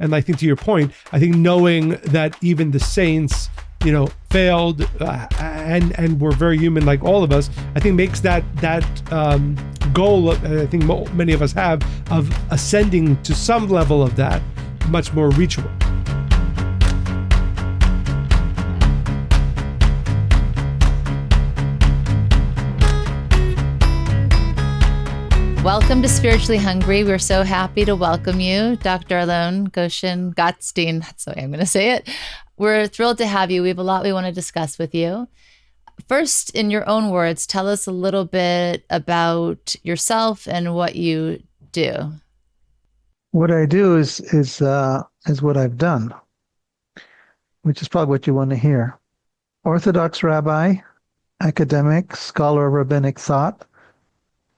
And I think to your point, I think knowing that even the saints, failed and were very human like all of us, I think makes that goal I think many of us have of ascending to some level of that much more reachable. Welcome to Spiritually Hungry. We're so happy to welcome you, Dr. Alon Goshen-Gottstein. That's the way I'm going to say it. We're thrilled to have you. We have a lot we want to discuss with you. First, in your own words, tell us a little bit about yourself and what you do. What I do is what I've done, which is probably what you want to hear. Orthodox rabbi, academic, scholar of rabbinic thought.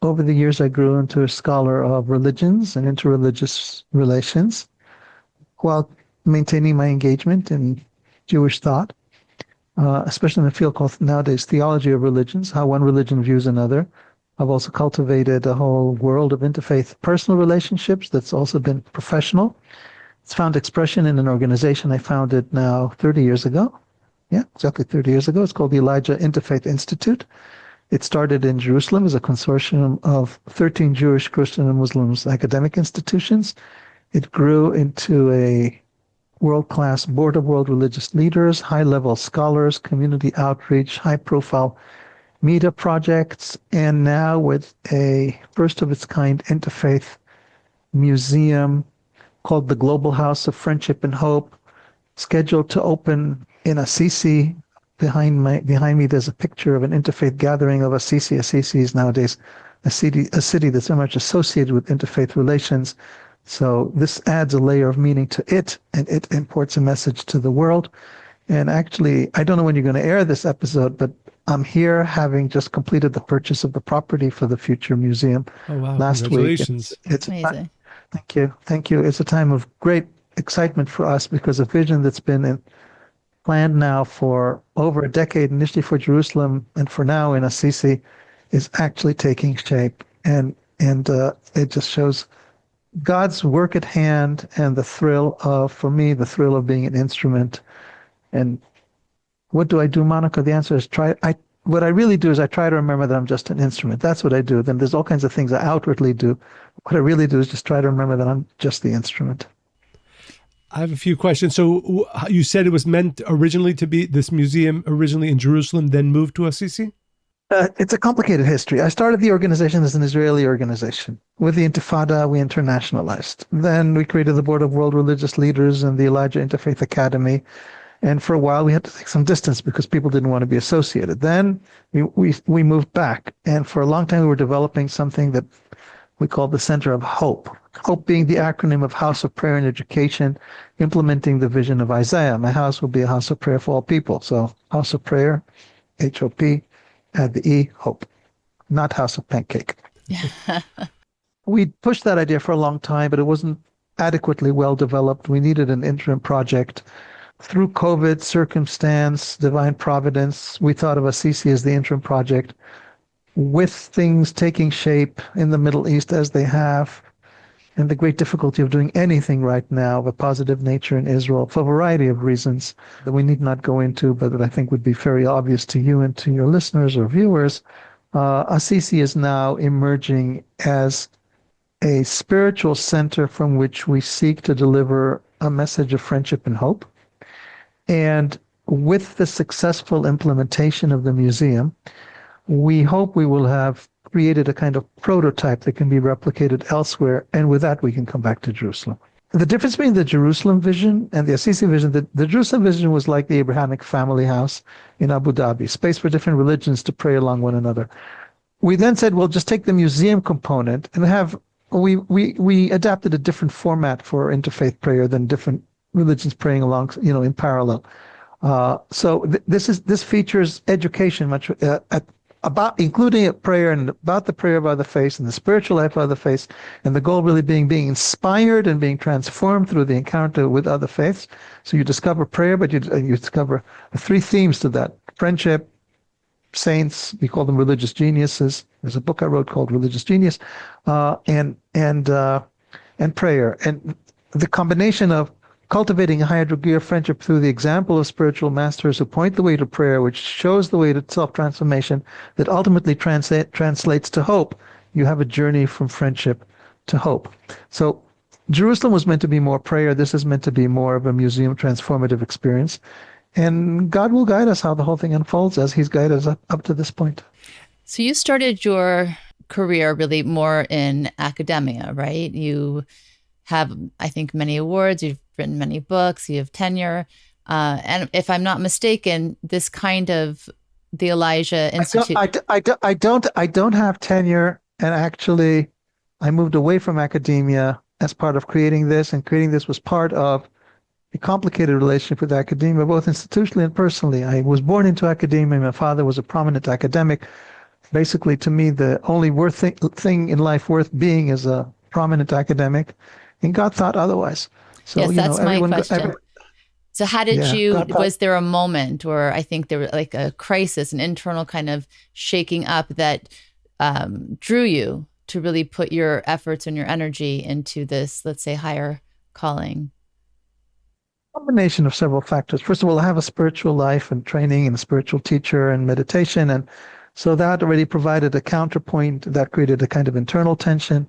Over the years, I grew into a scholar of religions and interreligious relations while maintaining my engagement in Jewish thought, especially in a field called nowadays theology of religions, how one religion views another. I've also cultivated a whole world of interfaith personal relationships that's also been professional. It's found expression in an organization I founded now 30 years ago. Yeah, exactly 30 years ago. It's called the Elijah Interfaith Institute. It started in Jerusalem as a consortium of 13 Jewish, Christian, and Muslims academic institutions. It grew into a world-class board of world religious leaders, high-level scholars, community outreach, high-profile media projects, and now with a first-of-its-kind interfaith museum called the Global House of Friendship and Hope, scheduled to open in Assisi. Behind me, there's a picture of an interfaith gathering of Assisi. Assisi is nowadays a city that's very much associated with interfaith relations. So this adds a layer of meaning to it, and it imports a message to the world. And actually, I don't know when you're going to air this episode, but I'm here having just completed the purchase of the property for the future museum. Oh, wow. Last Congratulations. week. It's amazing. Thank you. It's a time of great excitement for us because a vision that's been planned now for over a decade, initially for Jerusalem and for now in Assisi, is actually taking shape. And it just shows God's work at hand and the thrill of being an instrument. And what do I do, Monica? The answer is what I really do is I try to remember that I'm just an instrument. That's what I do. Then there's all kinds of things I outwardly do. What I really do is just try to remember that I'm just the instrument. I have a few questions. So you said it was meant originally to be this museum originally in Jerusalem, then moved to Assisi? It's a complicated history. I started the organization as an Israeli organization. With the Intifada, we internationalized. Then we created the Board of World Religious Leaders and the Elijah Interfaith Academy. And for a while, we had to take some distance because people didn't want to be associated. Then we moved back. And for a long time, we were developing something that we call the Center of Hope. Hope being the acronym of House of Prayer and Education, implementing the vision of Isaiah. My house will be a house of prayer for all people. So House of Prayer, HOP, add the E, Hope, not House of Pancake. We pushed that idea for a long time, but it wasn't adequately well developed. We needed an interim project. Through COVID, circumstance, divine providence, we thought of Assisi as the interim project. With things taking shape in the Middle East as they have, and the great difficulty of doing anything right now of a positive nature in Israel for a variety of reasons that we need not go into, but that I think would be very obvious to you and to your listeners or viewers, Assisi is now emerging as a spiritual center from which we seek to deliver a message of friendship and hope. And with the successful implementation of the museum, we hope we will have created a kind of prototype that can be replicated elsewhere, and with that we can come back to Jerusalem. The difference between the Jerusalem vision and the Assisi vision, the Jerusalem vision was like the Abrahamic family house in Abu Dhabi, space for different religions to pray along one another. We then said, well, just take the museum component and we adapted a different format for interfaith prayer than different religions praying along, in parallel. So this features education much about including a prayer and about the prayer by the face and the spiritual life by the face, and the goal really being inspired and being transformed through the encounter with other faiths. So you discover prayer, but you discover three themes to that: friendship, saints, we call them religious geniuses. There's a book I wrote called Religious Genius, and prayer. And the combination of cultivating a higher degree of friendship through the example of spiritual masters who point the way to prayer, which shows the way to self-transformation, that ultimately translates to hope. You have a journey from friendship to hope. So Jerusalem was meant to be more prayer. This is meant to be more of a museum transformative experience. And God will guide us how the whole thing unfolds as he's guided us up to this point. So you started your career really more in academia, right? You have, I think, many awards. You've written many books. You have tenure. And if I'm not mistaken, this kind of the Elijah Institute. I don't have tenure. And actually, I moved away from academia as part of creating this. And creating this was part of a complicated relationship with academia, both institutionally and personally. I was born into academia. My father was a prominent academic. Basically, to me, the only thing in life worth being is a prominent academic. And God thought otherwise. So, yes, that's my question. So how did was there a moment, or I think there was like a crisis, an internal kind of shaking up that drew you to really put your efforts and your energy into this, let's say, higher calling? Combination of several factors. First of all, I have a spiritual life and training and a spiritual teacher and meditation. And so that already provided a counterpoint that created a kind of internal tension.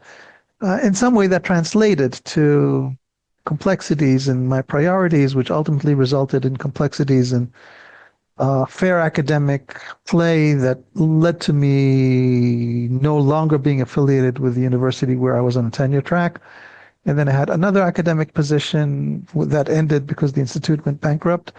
In some way that translated to complexities in my priorities, which ultimately resulted in complexities in fair academic play that led to me no longer being affiliated with the university where I was on a tenure track. And then I had another academic position that ended because the institute went bankrupt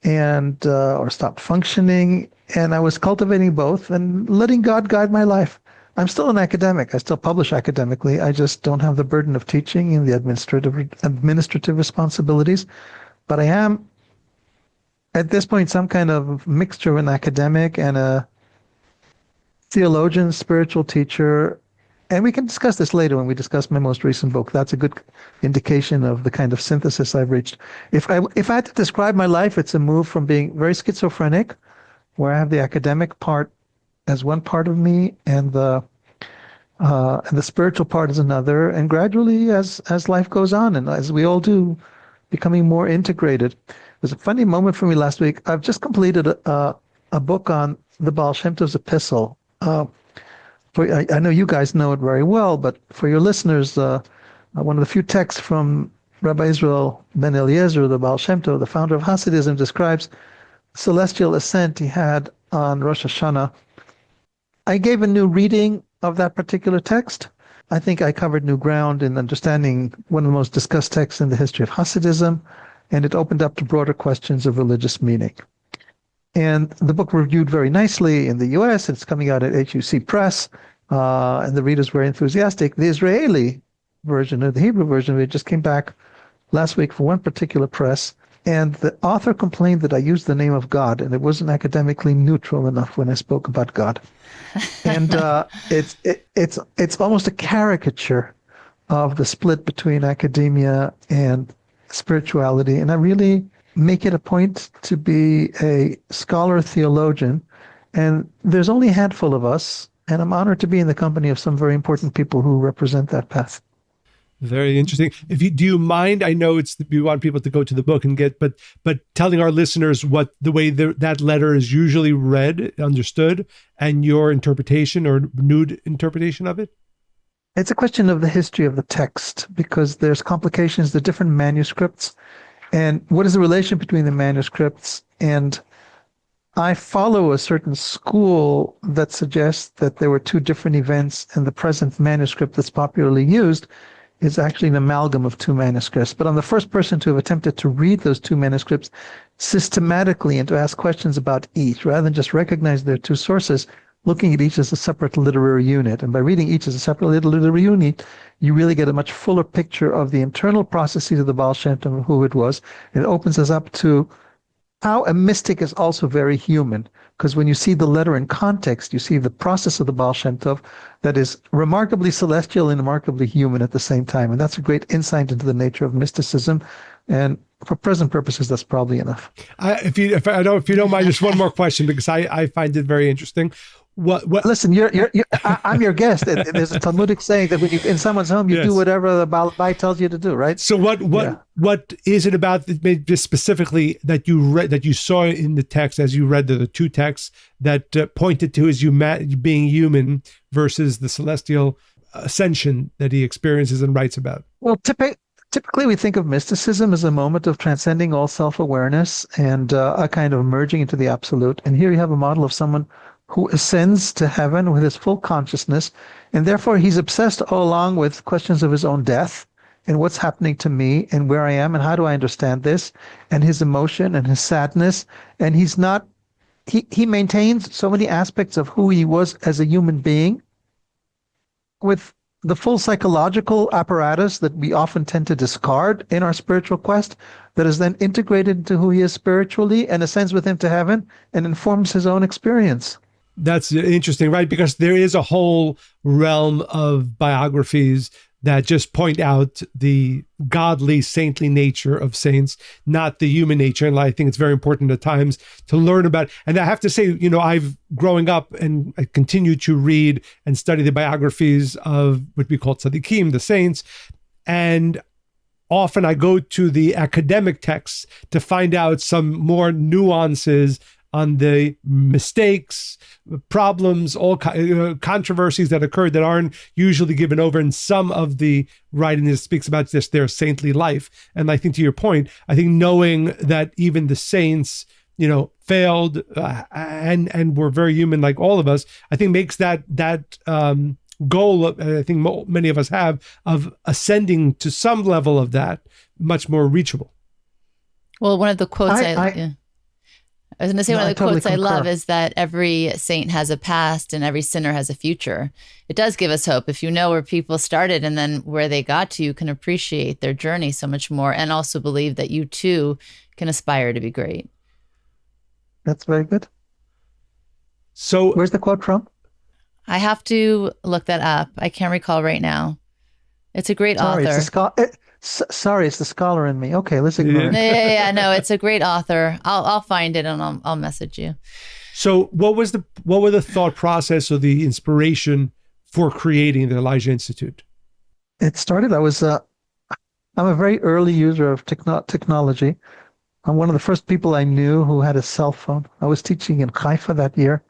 and or stopped functioning. And I was cultivating both and letting God guide my life. I'm still an academic. I still publish academically. I just don't have the burden of teaching and the administrative responsibilities. But I am, at this point, some kind of mixture of an academic and a theologian, spiritual teacher. And we can discuss this later when we discuss my most recent book. That's a good indication of the kind of synthesis I've reached. If I had to describe my life, it's a move from being very schizophrenic, where I have the academic part as one part of me, and the spiritual part is another. And gradually, as life goes on, and as we all do, becoming more integrated. There's a funny moment for me last week. I've just completed a book on the Baal Shem Tov's epistle. I know you guys know it very well, but for your listeners, one of the few texts from Rabbi Israel ben Eliezer, the Baal Shem Tov, the founder of Hasidism, describes celestial ascent he had on Rosh Hashanah. I gave a new reading of that particular text. I think I covered new ground in understanding one of the most discussed texts in the history of Hasidism, and it opened up to broader questions of religious meaning. And the book reviewed very nicely in the US. It's coming out at HUC Press, and the readers were enthusiastic. The Israeli version, or the Hebrew version, it just came back last week for one particular press. And the author complained that I used the name of God, and it wasn't academically neutral enough when I spoke about God. And it's almost a caricature of the split between academia and spirituality. And I really make it a point to be a scholar theologian. And there's only a handful of us, and I'm honored to be in the company of some very important people who represent that path. Very interesting. Do you mind? I know we want people to go to the book and but telling our listeners what the way that letter is usually read, understood, and your interpretation or nude interpretation of it. It's a question of the history of the text, because there's complications, the different manuscripts, and what is the relation between the manuscripts. And I follow a certain school that suggests that there were two different events, and the present manuscript that's popularly used is actually an amalgam of two manuscripts. But I'm the first person to have attempted to read those two manuscripts systematically and to ask questions about each, rather than just recognize their two sources, looking at each as a separate literary unit. And by reading each as a separate literary unit, you really get a much fuller picture of the internal processes of the Baal Shem Tov and who it was. It opens us up to how a mystic is also very human, because when you see the letter in context, you see the process of the Baal Shem Tov that is remarkably celestial and remarkably human at the same time. And that's a great insight into the nature of mysticism. And for present purposes, that's probably enough. If you don't mind, just one more question, because I find it very interesting. what Listen, I'm your guest. There's a Talmudic saying that when you in someone's home, you do yes. whatever the Baal Bai tells you to do, right? So what is it about just specifically that you read, that you saw in the text as you read the two texts that pointed to his being human versus the celestial ascension that he experiences and writes about? Well, typically we think of mysticism as a moment of transcending all self-awareness and a kind of merging into the absolute. And here you have a model of someone who ascends to heaven with his full consciousness, and therefore he's obsessed all along with questions of his own death and what's happening to me and where I am and how do I understand this, and his emotion and his sadness. And he maintains so many aspects of who he was as a human being with the full psychological apparatus that we often tend to discard in our spiritual quest, that is then integrated into who he is spiritually and ascends with him to heaven and informs his own experience. That's interesting, right? Because there is a whole realm of biographies that just point out the godly, saintly nature of saints, not the human nature. And I think it's very important at times to learn about. And I have to say, I've growing up and I continue to read and study the biographies of what we call tzaddikim, the saints. And often I go to the academic texts to find out some more nuances on the mistakes, problems, all controversies that occurred that aren't usually given over in some of the writing that speaks about just their saintly life. And I think to your point, I think knowing that even the saints, failed and were very human like all of us, I think makes that goal, I think many of us have, of ascending to some level of that much more reachable. Well, one of the quotes I was going to say, one of the quotes I love is that every saint has a past and every sinner has a future. It does give us hope. If you know where people started and then where they got to, you can appreciate their journey so much more and also believe that you too can aspire to be great. That's very good. So where's the quote from? I have to look that up. I can't recall right now. It's a great author. Sorry, it's the scholar in me. Okay, let's ignore it. Yeah. No, it's a great author. I'll find it and I'll message you. So what were the thought process or the inspiration for creating the Elijah Institute? It started, I'm a very early user of technology. I'm one of the first people I knew who had a cell phone. I was teaching in Haifa that year,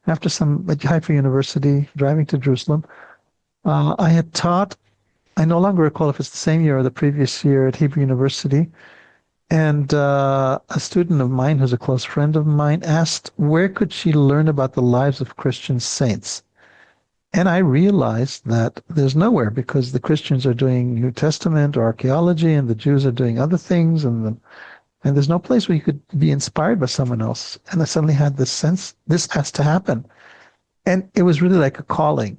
at Haifa University, driving to Jerusalem. I had taught, I no longer recall if it's the same year or the previous year at Hebrew University. And a student of mine, who's a close friend of mine, asked where could she learn about the lives of Christian saints? And I realized that there's nowhere, because the Christians are doing New Testament or archaeology and the Jews are doing other things, and there's no place where you could be inspired by someone else. And I suddenly had this sense, this has to happen. And it was really like a calling.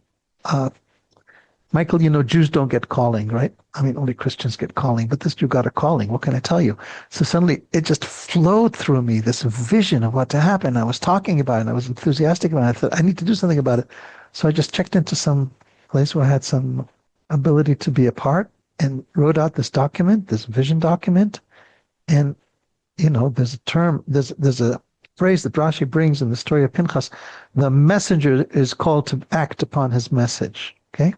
Michael, Jews don't get calling, right? I mean, only Christians get calling, but this Jew got a calling. What can I tell you? So suddenly it just flowed through me, this vision of what to happen. I was talking about it, and I was enthusiastic about it. I thought, I need to do something about it. So I just checked into some place where I had some ability to be a part and wrote out this document, this vision document. And, there's a phrase that Rashi brings in the story of Pinchas. The messenger is called to act upon his message. Okay.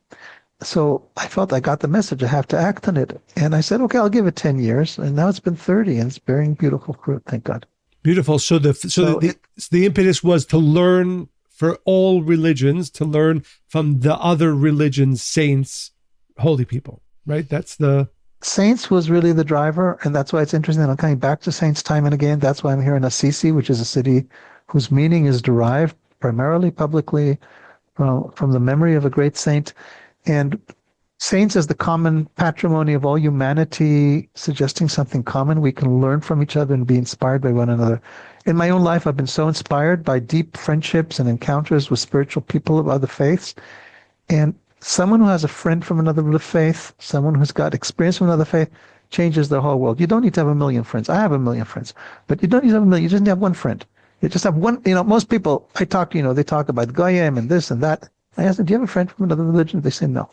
So I felt I got the message. I have to act on it. And I said, okay, I'll give it 10 years. And now it's been 30 and it's bearing beautiful fruit. Thank God. Beautiful. So the impetus was to learn for all religions, to learn from the other religions, saints, holy people, right? That's the... Saints was really the driver. And that's why it's interesting that I'm coming back to saints time and again. That's why I'm here in Assisi, which is a city whose meaning is derived primarily publicly from the memory of a great saint. And saints as the common patrimony of all humanity, suggesting something common. We can learn from each other and be inspired by one another. In my own life, I've been so inspired by deep friendships and encounters with spiritual people of other faiths. And someone who has a friend from another faith, someone who's got experience from another faith, changes the whole world. You don't need to have a million friends. I have a million friends, but you don't need to have a million. You just need to have one friend. You just have one. Most people I talk to, they talk about Goyim and this and that. I ask them, do you have a friend from another religion? They say no.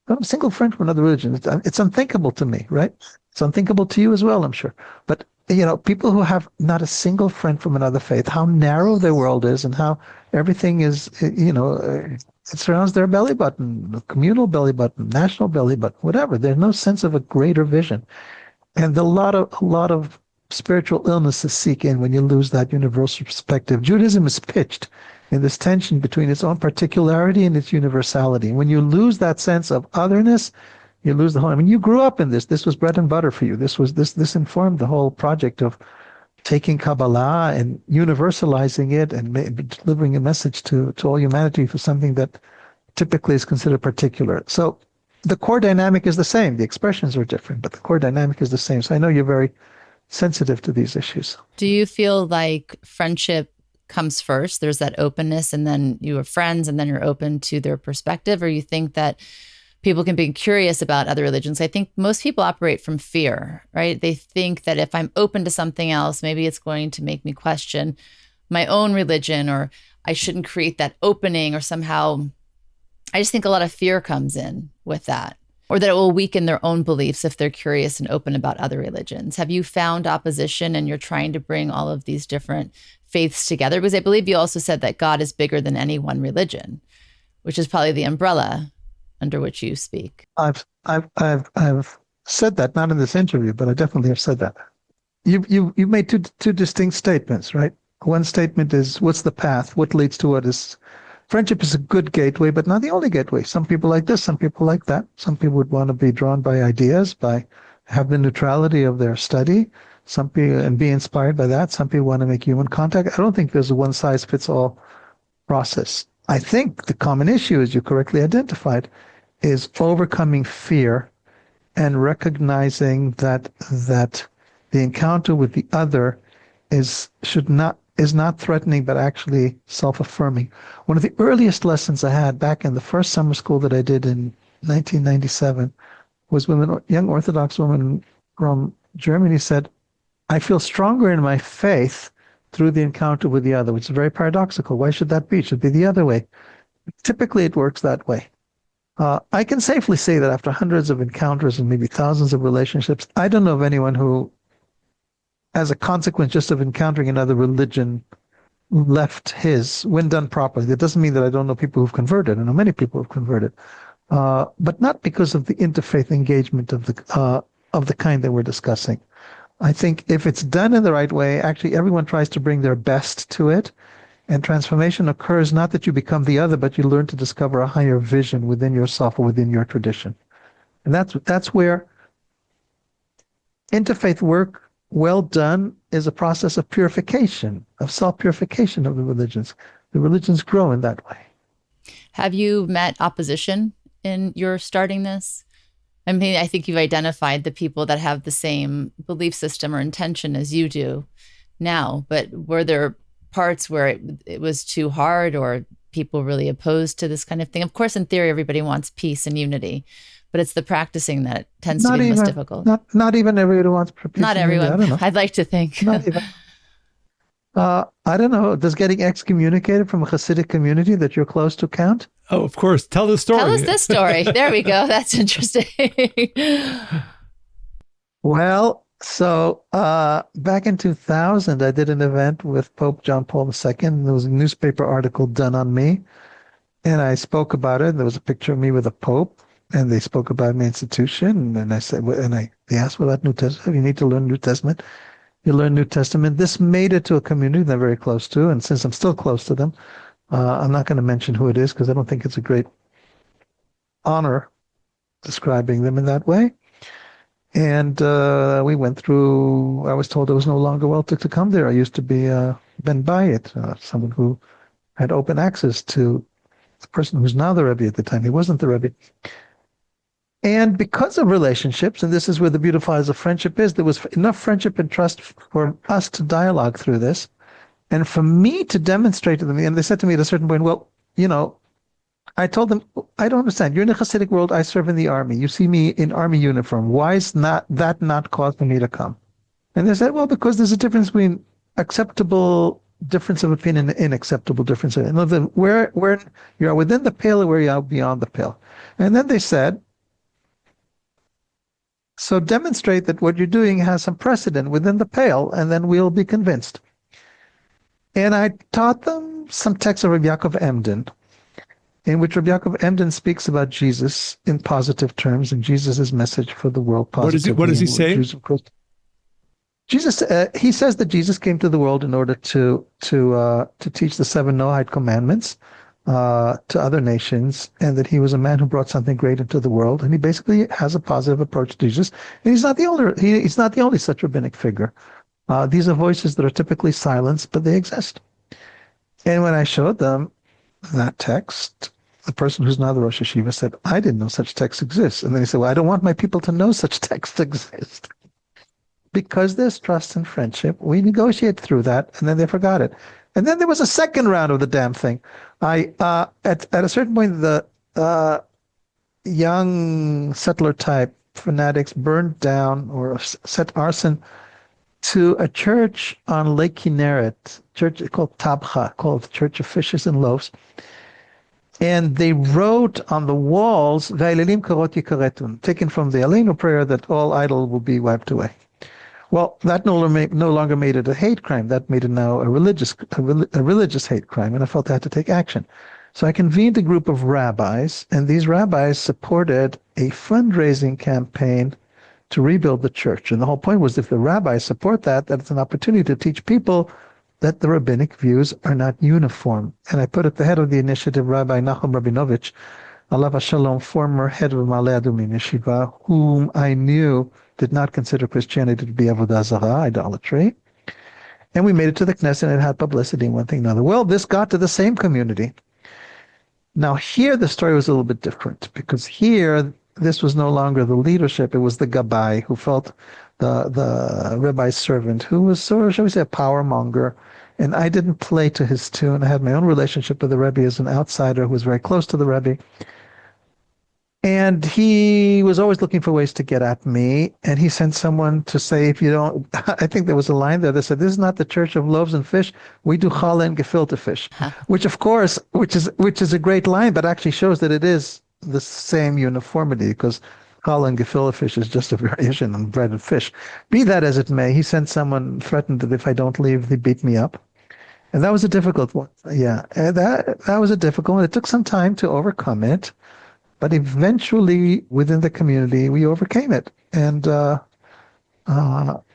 I have a single friend from another religion. It's unthinkable to me, right? It's unthinkable to you as well, I'm sure. But people who have not a single friend from another faith, how narrow their world is and how everything is, it surrounds their belly button, communal belly button, national belly button, whatever. There's no sense of a greater vision. And a lot of spiritual illnesses seek in when you lose that universal perspective. Judaism is pitched in this tension between its own particularity and its universality. When you lose that sense of otherness, you lose the whole. I mean, you grew up in this. This was bread and butter for you. This informed the whole project of taking Kabbalah and universalizing it and delivering a message to all humanity for something that typically is considered particular. So the core dynamic is the same. The expressions are different, but the core dynamic is the same. So I know you're very sensitive to these issues. Do you feel like friendship comes first? There's that openness, and then you are friends, and then you're open to their perspective, or you think that people can be curious about other religions? I think most people operate from fear, right? They think that if I'm open to something else, maybe it's going to make me question my own religion, or I shouldn't create that opening, or somehow I just think a lot of fear comes in with that, or that it will weaken their own beliefs if they're curious and open about other religions. Have you found opposition and you're trying to bring all of these different faiths together? Because I believe you also said that God is bigger than any one religion, which is probably the umbrella under which you speak. I've said that, not in this interview, but I definitely have said that. You made two distinct statements, right? One statement is, what's the path? What leads to what is? Friendship is a good gateway, but not the only gateway. Some people like this, some people like that. Some people would want to be drawn by ideas, by have the neutrality of their study. Some people and be inspired by that. Some people want to make human contact. I don't think there's a one size fits all process. I think the common issue, as you correctly identified, is overcoming fear and recognizing that the encounter with the other is not threatening, but actually self-affirming. One of the earliest lessons I had back in the first summer school that I did in 1997 was when a young Orthodox woman from Germany said, I feel stronger in my faith through the encounter with the other, which is very paradoxical. Why should that be? It should be the other way. Typically, it works that way. I can safely say that after hundreds of encounters and maybe thousands of relationships, I don't know of anyone who, as a consequence just of encountering another religion, left his, when done properly. That doesn't mean that I don't know people who've converted. I know many people who've converted, but not because of the interfaith engagement of the kind that we're discussing. I think if it's done in the right way, actually everyone tries to bring their best to it. And transformation occurs not that you become the other, but you learn to discover a higher vision within yourself or within your tradition. And that's where interfaith work, well done, is a process of purification, of self-purification of the religions. The religions grow in that way. Have you met opposition in your starting this? I mean, I think you've identified the people that have the same belief system or intention as you do now, but were there parts where it was too hard, or people really opposed to this kind of thing? Of course, in theory, everybody wants peace and unity, but it's the practicing that tends to be the most difficult. Not even everyone wants peace. Not everyone. I don't know. I'd like to think. Not even. I don't know. Does getting excommunicated from a Hasidic community that you're close to count? Oh, of course. Tell the story. Tell us this story. There we go. That's interesting. Well, so back in 2000, I did an event with Pope John Paul II. There was a newspaper article done on me, and I spoke about it. There was a picture of me with a pope, and they spoke about my institution. And I said, they asked about New Testament. You need to learn New Testament. You learn New Testament. This made it to a community that I'm very close to, and since I'm still close to them, I'm not going to mention who it is because I don't think it's a great honor describing them in that way. And we went through, I was told I was no longer welcome to come there. I used to be Ben Bayit, someone who had open access to the person who's now the Rebbe at the time. He wasn't the Rebbe. And because of relationships, and this is where the beautifiers of friendship is, there was enough friendship and trust for us to dialogue through this. And for me to demonstrate to them, and they said to me at a certain point, well, I told them, I don't understand. You're in the Hasidic world. I serve in the army. You see me in army uniform. Why is that not cause for me to come? And they said, well, because there's a difference between acceptable difference of opinion and unacceptable difference of opinion. Where you are within the pale or where you are beyond the pale. And then they said, So demonstrate that what you're doing has some precedent within the pale, and then we'll be convinced. And I taught them some texts of Rabbi Yaakov Emden, in which Rabbi Yaakov Emden speaks about Jesus in positive terms and Jesus' message for the world positively. What does he say? Jesus, he says that Jesus came to the world in order to teach the 7 Noahide commandments to other nations, and that he was a man who brought something great into the world. And he basically has a positive approach to Jesus. And he's not the only such rabbinic figure. These are voices that are typically silenced, but they exist. And when I showed them that text, the person who's now the Rosh Hashiva said, I didn't know such texts exist. And then he said, well, I don't want my people to know such texts exist. Because there's trust and friendship, we negotiate through that, and then they forgot it. And then there was a second round of the damn thing. At a certain point, the young settler type fanatics burned down or set arson to a church on Lake Kinneret, church called Tabcha, called the Church of Fishes and Loaves. And they wrote on the walls, Va'elelim karot yikaretun, taken from the Aleinu prayer that all idol will be wiped away. Well, that no longer made it a hate crime. That made it now a religious hate crime, and I felt I had to take action. So I convened a group of rabbis, and these rabbis supported a fundraising campaign to rebuild the church. And the whole point was, if the rabbis support that it's an opportunity to teach people that the rabbinic views are not uniform. And I put at the head of the initiative Rabbi Nachum Rabinovich, Alav HaShalom, former head of Ma'ale Adumim Yeshiva, whom I knew did not consider Christianity to be Avodah Zarah, idolatry. And we made it to the Knesset, and it had publicity and one thing and another. Well, this got to the same community. Now here the story was a little bit different, because here this was no longer the leadership, it was the Gabbai, who felt the rabbi's servant, who was sort of, shall we say, a power monger. And I didn't play to his tune. I had my own relationship with the Rebbe as an outsider who was very close to the Rebbe. And he was always looking for ways to get at me. And he sent someone to say, if you don't, I think there was a line there that said, this is not the church of loaves and fish. We do challah and gefilte fish, which of course, which is a great line, but actually shows that it is the same uniformity, because challah and gefilte fish is just a variation on bread and fish. Be that as it may, he sent someone, threatened that if I don't leave, he'd beat me up. And that was a difficult one. Yeah, and that was a difficult one. It took some time to overcome it. But eventually, within the community, we overcame it. And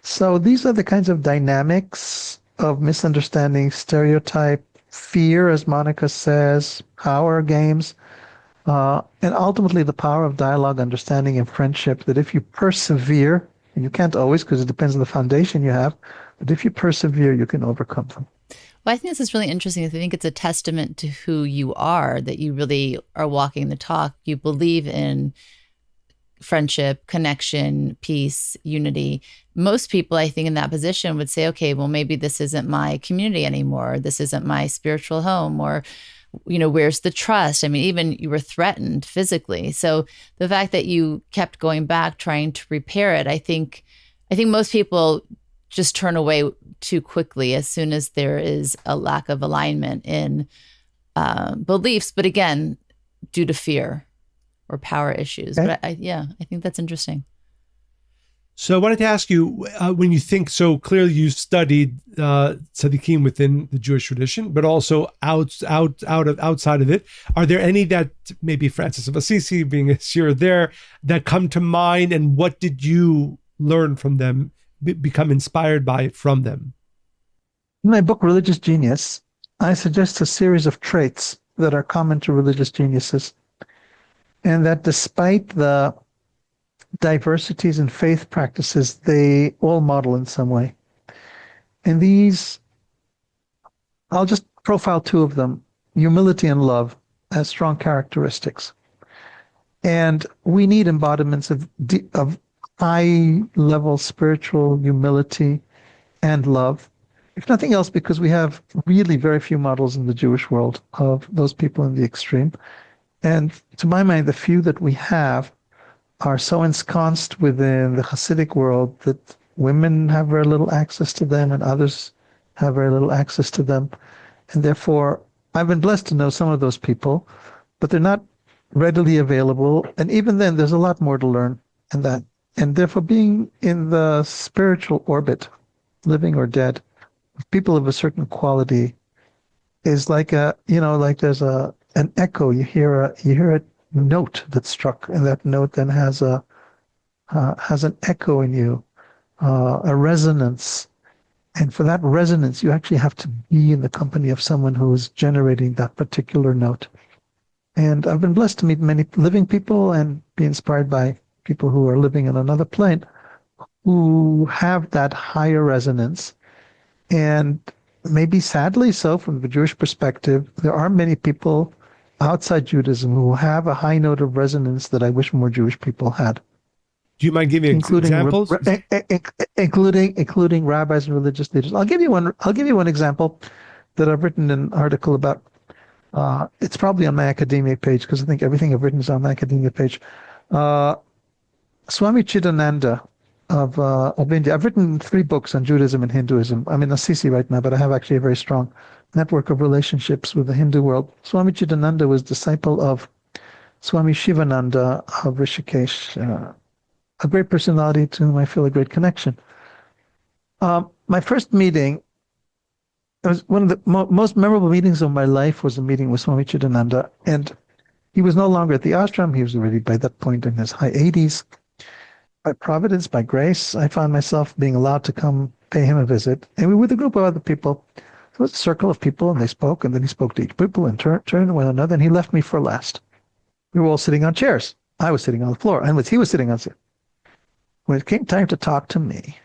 so these are the kinds of dynamics of misunderstanding, stereotype, fear, as Monica says, power games, and ultimately the power of dialogue, understanding, and friendship, that if you persevere, and you can't always because it depends on the foundation you have, but if you persevere, you can overcome them. Well, I think this is really interesting. I think it's a testament to who you are, that you really are walking the talk. You believe in friendship, connection, peace, unity. Most people, I think, in that position would say, okay, well, maybe this isn't my community anymore. This isn't my spiritual home, or, you know, where's the trust? I mean, even you were threatened physically. So the fact that you kept going back, trying to repair it, I think most people just turn away too quickly as soon as there is a lack of alignment in beliefs, but again, due to fear or power issues. Okay. But I think that's interesting. So I wanted to ask you, when you think, so clearly you studied tzaddikim within the Jewish tradition, but also outside of it, are there any that, maybe Francis of Assisi being a seer there, that come to mind, and what did you learn from them, become inspired by from them? In my book, Religious Genius, I suggest a series of traits that are common to religious geniuses, and that despite the diversities in faith practices, they all model in some way. And these, I'll just profile two of them: humility and love as strong characteristics. And we need embodiments of high-level spiritual humility and love, if nothing else, because we have really very few models in the Jewish world of those people in the extreme. And to my mind, the few that we have are so ensconced within the Hasidic world that women have very little access to them, and others have very little access to them. And therefore, I've been blessed to know some of those people, but they're not readily available. And even then, there's a lot more to learn in that And therefore, being in the spiritual orbit, living or dead, people of a certain quality is like like there's an echo. You hear a note that's struck, and that note then has an echo in you, a resonance. And for that resonance, you actually have to be in the company of someone who is generating that particular note. And I've been blessed to meet many living people and be inspired by people who are living in another plane who have that higher resonance. And maybe sadly so, from the Jewish perspective, there are many people outside Judaism who have a high note of resonance that I wish more Jewish people had. Do you mind giving examples? Including rabbis and religious leaders. I'll give you one example that I've written an article about. It's probably on my academia page because I think everything I've written is on my academia page. Swami Chidananda of India. I've written 3 books on Judaism and Hinduism. I'm in Assisi right now, but I have actually a very strong network of relationships with the Hindu world. Swami Chidananda was disciple of Swami Shivananda of Rishikesh, a great personality to whom I feel a great connection. My first meeting, it was one of the most memorable meetings of my life, was a meeting with Swami Chidananda. And he was no longer at the ashram. He was already by that point in his high 80s. By providence, by grace, I found myself being allowed to come pay him a visit. And we were with a group of other people. It was a circle of people, and they spoke, and then he spoke to each people in turn to one another, and he left me for last. We were all sitting on chairs. I was sitting on the floor, and he was sitting on the floor. When it came time to talk to me,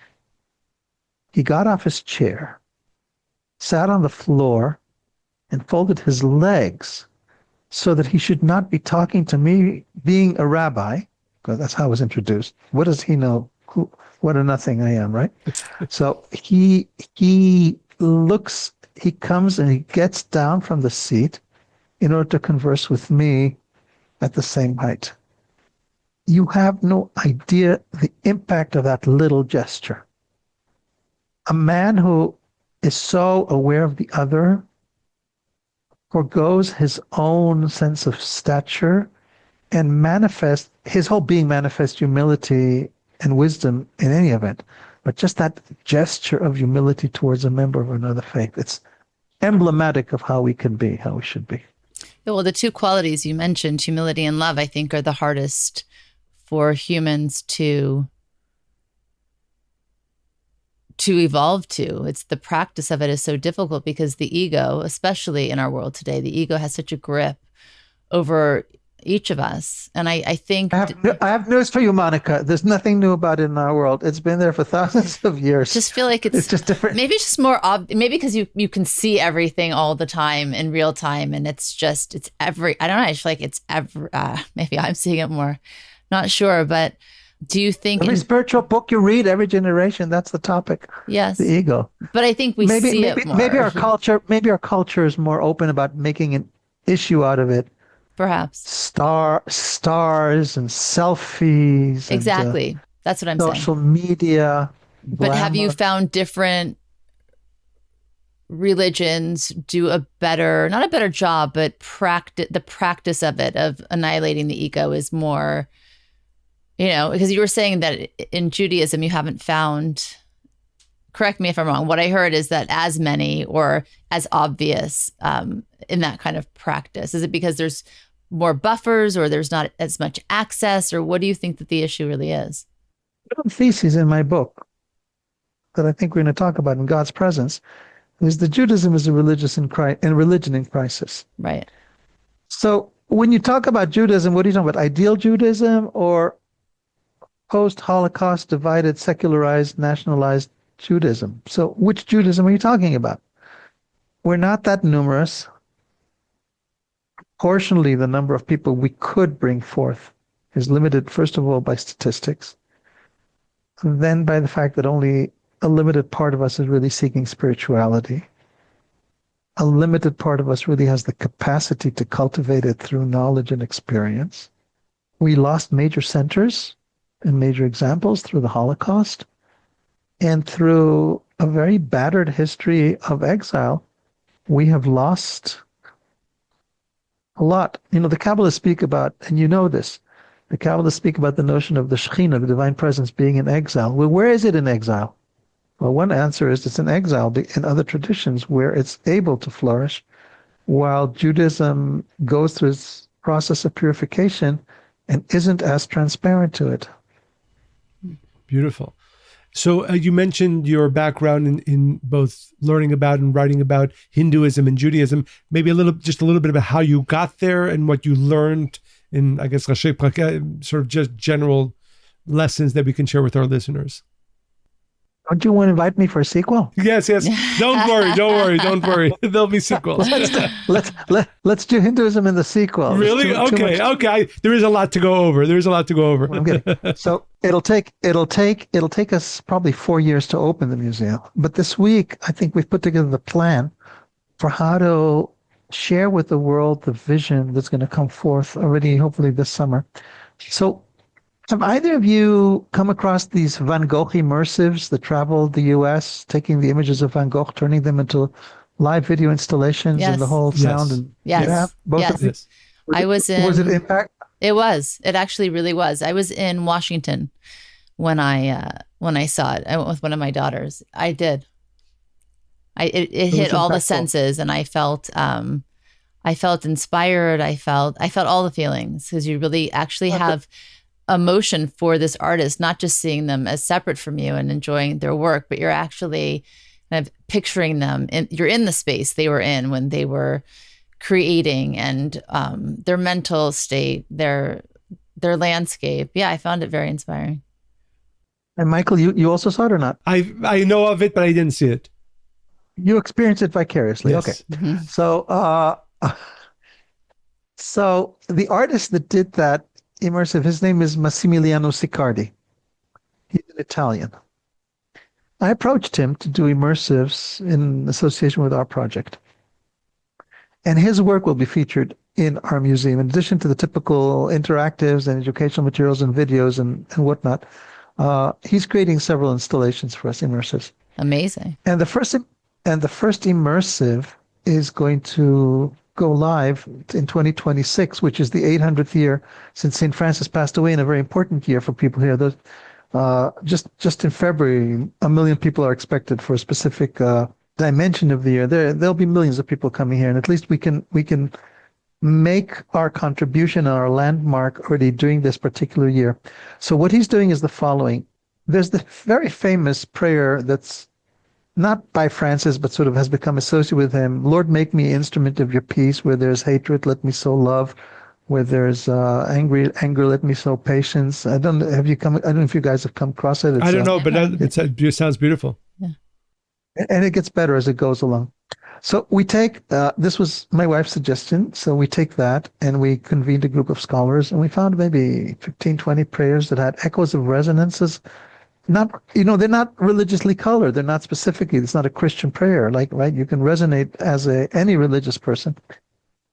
he got off his chair, sat on the floor, and folded his legs so that he should not be talking to me, being a rabbi, because that's how I was introduced. What does he know? What a nothing I am, right? So he comes and he gets down from the seat in order to converse with me at the same height. You have no idea the impact of that little gesture. A man who is so aware of the other forgoes his own sense of stature and his whole being manifests humility and wisdom in any event. But just that gesture of humility towards a member of another faith, it's emblematic of how we can be, how we should be. Yeah, well, the 2 qualities you mentioned, humility and love, I think are the hardest for humans to evolve to. It's the practice of it is so difficult because the ego, especially in our world today, the ego has such a grip over each of us. And I think I have news for you, Monica. There's nothing new about it in our world. It's been there for thousands of years. Just feel like it's just different. Maybe it's just more maybe because you can see everything all the time in real time, and it's I don't know, I just feel like it's maybe I'm seeing it more. Not sure, but do you think every spiritual book you read, every generation, that's the topic? Yes, the ego. But I think we see it more. Maybe our culture is more open about making an issue out of it. Perhaps stars and selfies. Exactly, and, that's what I'm saying. Social media. But have you found different religions do a better, not a better job, but the practice of it, of annihilating the ego is more, because you were saying that in Judaism, you haven't found, correct me if I'm wrong, what I heard is that as many or as obvious in that kind of practice. Is it because there's more buffers or there's not as much access, or what do you think that the issue really is? One thesis in my book that I think we're going to talk about in God's presence is that Judaism is a religion in crisis. Right. So when you talk about Judaism, what are you talking about? Ideal Judaism or post-Holocaust divided, secularized, nationalized Judaism? So which Judaism are you talking about? We're not that numerous. Proportionally, the number of people we could bring forth is limited, first of all, by statistics, and then by the fact that only a limited part of us is really seeking spirituality. A limited part of us really has the capacity to cultivate it through knowledge and experience. We lost major centers and major examples through the Holocaust and through a very battered history of exile. We have lost a lot. The Kabbalists speak about, and this, The Kabbalists speak about the notion of the Shekhinah, the divine presence, being in exile. Well, where is it in exile? Well, one answer is it's in exile in other traditions where it's able to flourish, while Judaism goes through its process of purification and isn't as transparent to it. Beautiful. So you mentioned your background in both learning about and writing about Hinduism and Judaism. Maybe just a little bit about how you got there and what you learned in, I guess, sort of just general lessons that we can share with our listeners. Don't you want to invite me for a sequel? Yes. Don't worry. There'll be sequels. Let's do Hinduism in the sequel. Really? Okay. There is a lot to go over. I'm kidding. So it'll take us probably 4 years to open the museum. But this week, I think we've put together the plan for how to share with the world the vision that's going to come forth already, hopefully this summer. So have either of you come across these Van Gogh immersives that travel the U.S., taking the images of Van Gogh, turning them into live video installations and the whole sound? And yes. Both of you? Was it Impact? It was. It actually really was. I was in Washington when I saw it. I went with one of my daughters. I did. It hit all the senses, and I felt inspired. I felt all the feelings, because you really actually have emotion for this artist, not just seeing them as separate from you and enjoying their work, but you're actually kind of picturing them, and you're in the space they were in when they were creating, and their mental state, their landscape. Yeah, I found it very inspiring. And Michael, you also saw it or not? I know of it, but I didn't see it. You experienced it vicariously. Yes. Okay. Mm-hmm. So the artist that did that immersive, his name is Massimiliano Siccardi. He's an Italian. I approached him to do immersives in association with our project. And his work will be featured in our museum, in addition to the typical interactives and educational materials and videos and whatnot. He's creating several installations for us, immersives. Amazing. And the first immersive is going to go live in 2026, which is the 800th year since St. Francis passed away, and a very important year for people here. Those, just in February, 1 million people are expected for a specific dimension of the year. There'll be millions of people coming here, and at least we can make our contribution, our landmark already during this particular year. So what he's doing is the following. There's the very famous prayer that's not by Francis, but sort of has become associated with him. Lord, make me instrument of your peace. Where there's hatred, let me sow love. Where there's anger, let me sow patience. I don't know if you guys have come across it. I don't know, but it sounds beautiful. Yeah. And it gets better as it goes along. So we take, this was my wife's suggestion. So we take that and we convened a group of scholars, and we found maybe 15, 20 prayers that had echoes of resonances. They're not religiously colored. They're not specifically, it's not a Christian prayer, right? You can resonate as any religious person.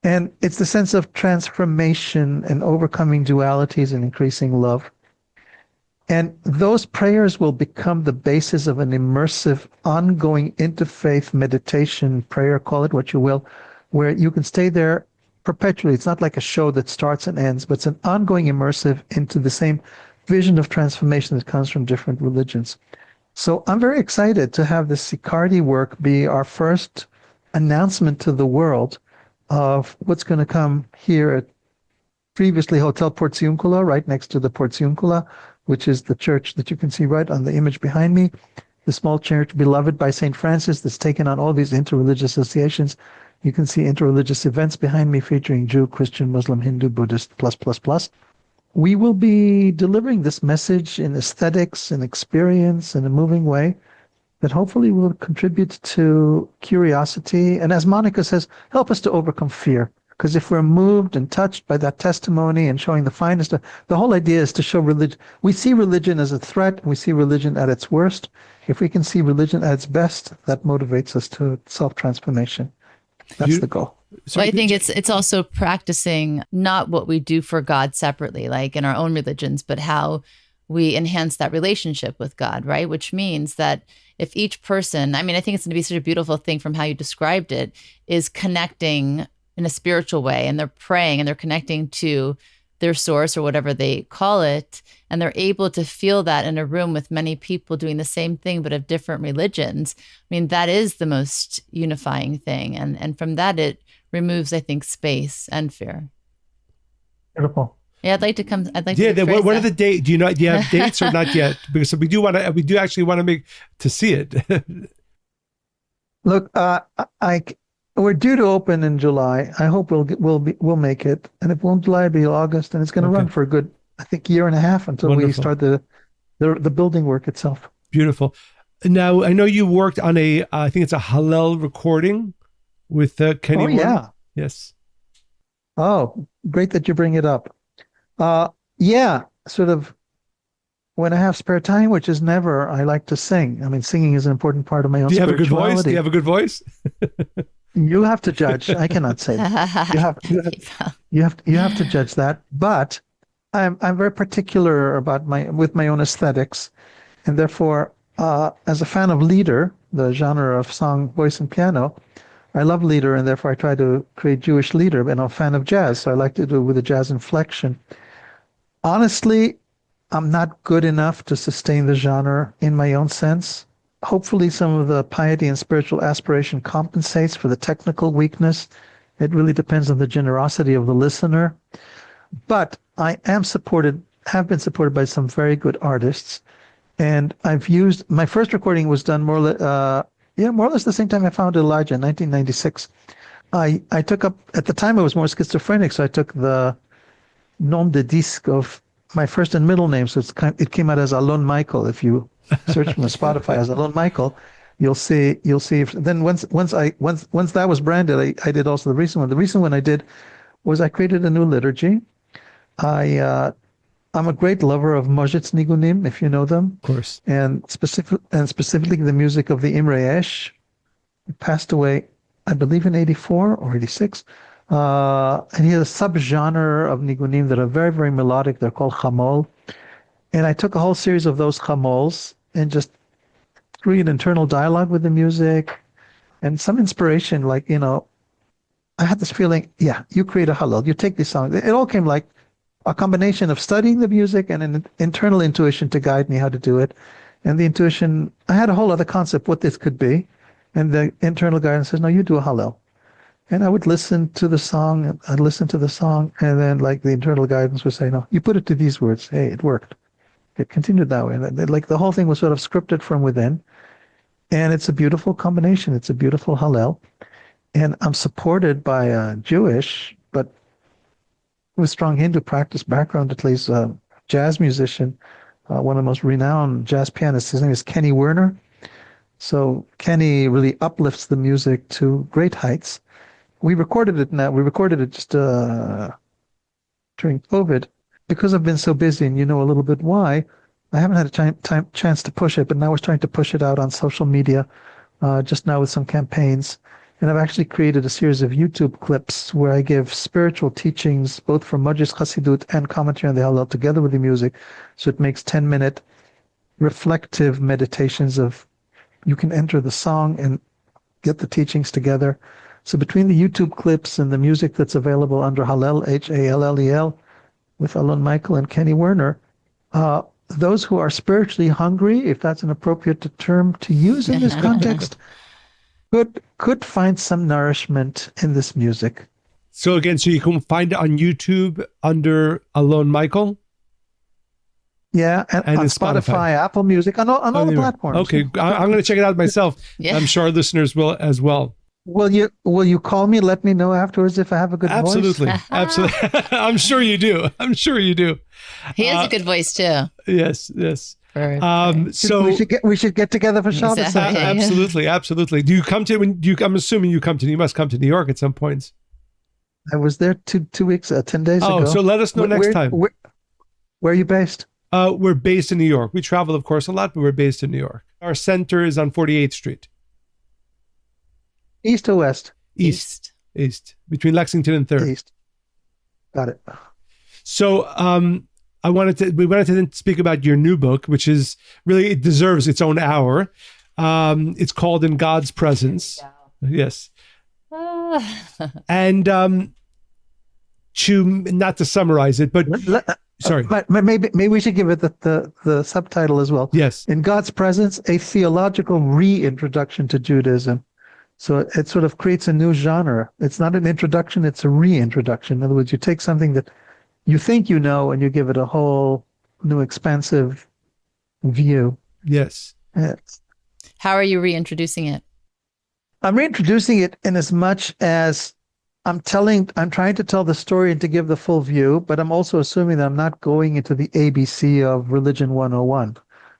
And it's the sense of transformation and overcoming dualities and increasing love. And those prayers will become the basis of an immersive, ongoing interfaith meditation prayer, call it what you will, where you can stay there perpetually. It's not like a show that starts and ends, but it's an ongoing immersive into the same vision of transformation that comes from different religions. So I'm very excited to have this Siccardi work be our first announcement to the world of what's going to come here at previously Hotel Porziuncula, right next to the Porziuncula, which is the church that you can see right on the image behind me. The small church beloved by St. Francis that's taken on all these interreligious associations. You can see interreligious events behind me featuring Jew, Christian, Muslim, Hindu, Buddhist, plus. We will be delivering this message in aesthetics and experience in a moving way that hopefully will contribute to curiosity. And as Monica says, help us to overcome fear. Because if we're moved and touched by that testimony and showing the finest, the whole idea is to show religion. We see religion as a threat, and we see religion at its worst. If we can see religion at its best, that motivates us to self-transformation. That's the goal. So I think it's also practicing not what we do for God separately, like in our own religions, but how we enhance that relationship with God, right? Which means that if each person, I think it's going to be such a beautiful thing from how you described it, is connecting in a spiritual way, and they're praying and they're connecting to their source or whatever they call it, and they're able to feel that in a room with many people doing the same thing but of different religions. I mean, that is the most unifying thing. And from that, it removes, I think, space and fear. Beautiful. Yeah, I'd like to come. Yeah, what are the dates? Do you have dates or not yet? Because we do actually want to see it. Look, we're due to open in July. I hope we'll make it, and if it won't July, it'll be August, and it's going to run for a good, I think, year and a half until we start the building work itself. Beautiful. Now, I know you worked on I think it's a Hallel recording with Kenny. Oh, yeah. Yes. Oh, great that you bring it up. Yeah, sort of when I have spare time, which is never, I like to sing. I mean, singing is an important part of my own spirituality. Do you have a good voice? You have to judge. I cannot say that. You have to judge that. But I'm very particular about my own aesthetics, and therefore, as a fan of lieder, the genre of song, voice, and piano, I love lieder, and therefore I try to create Jewish lieder. And I'm a fan of jazz, so I like to do it with a jazz inflection. Honestly, I'm not good enough to sustain the genre in my own sense. Hopefully some of the piety and spiritual aspiration compensates for the technical weakness. It really depends on the generosity of the listener. But I have been supported by some very good artists. And my first recording was done more or less the same time I found Elijah in 1996. I took up, at the time I was more schizophrenic, so I took the nom de disque of my first and middle name, so it came out as Alon Michael. If you search from Spotify as Alon Michael, you'll see. Then once that was branded, I did also the recent one. The recent one I did was I created a new liturgy. I'm a great lover of Mojitz Nigunim, if you know them, of course, and specifically the music of the Imre Esh. He passed away, I believe, in 84 or 86. And he has a subgenre of nigunim that are very, very melodic. They're called chamol. And I took a whole series of those chamols and just created internal dialogue with the music and some inspiration. Like, I had this feeling, you create a Hallel, you take these songs. It all came like a combination of studying the music and an internal intuition to guide me how to do it. And the intuition, I had a whole other concept what this could be. And the internal guidance says, no, you do a Hallel. And I would listen to the song, and then like the internal guidance would say, no, you put it to these words. Hey, it worked. It continued that way. And like the whole thing was sort of scripted from within. And it's a beautiful combination. It's a beautiful Hallel. And I'm supported by a Jewish, but with strong Hindu practice background, at least a jazz musician, one of the most renowned jazz pianists. His name is Kenny Werner. So Kenny really uplifts the music to great heights. We recorded it just during COVID. Because I've been so busy, and you know a little bit why, I haven't had a chance to push it, but now we're trying to push it out on social media, just now with some campaigns. And I've actually created a series of YouTube clips where I give spiritual teachings, both from Majlis Chassidut and commentary on the Hallel together with the music. So it makes 10-minute reflective meditations you can enter the song and get the teachings together. So between the YouTube clips and the music that's available under Hallel, Hallel, with Alon Michael and Kenny Werner, those who are spiritually hungry, if that's an appropriate term to use in this context, could find some nourishment in this music. So again, you can find it on YouTube under Alon Michael? Yeah, and on Spotify, Apple Music, on all the platforms. Okay, I'm going to check it out myself. Yeah. I'm sure our listeners will as well. Will you call me? Let me know afterwards if I have a good voice. Absolutely. I'm sure you do. He has a good voice too. Yes. So we should get together for Shabbos. Exactly. Absolutely. I'm assuming you must come to New York at some points. I was there 2 weeks, 10 days ago. Oh, so let us know next time. Where are you based? We're based in New York. We travel, of course, a lot, but we're based in New York. Our center is on 48th Street. East or west? East. Between Lexington and 3rd. East. Got it. So we wanted to then speak about your new book, which is really, it deserves its own hour. It's called In God's Presence. Yes. And not to summarize it, but sorry. But maybe we should give it the subtitle as well. Yes. In God's Presence, a theological reintroduction to Judaism. So it sort of creates a new genre. It's not an introduction, it's a reintroduction. In other words, you take something that you think you know and you give it a whole new expansive view. Yes. How are you reintroducing it? I'm reintroducing it in as much as I'm trying to tell the story and to give the full view, but I'm also assuming that I'm not going into the ABC of Religion 101.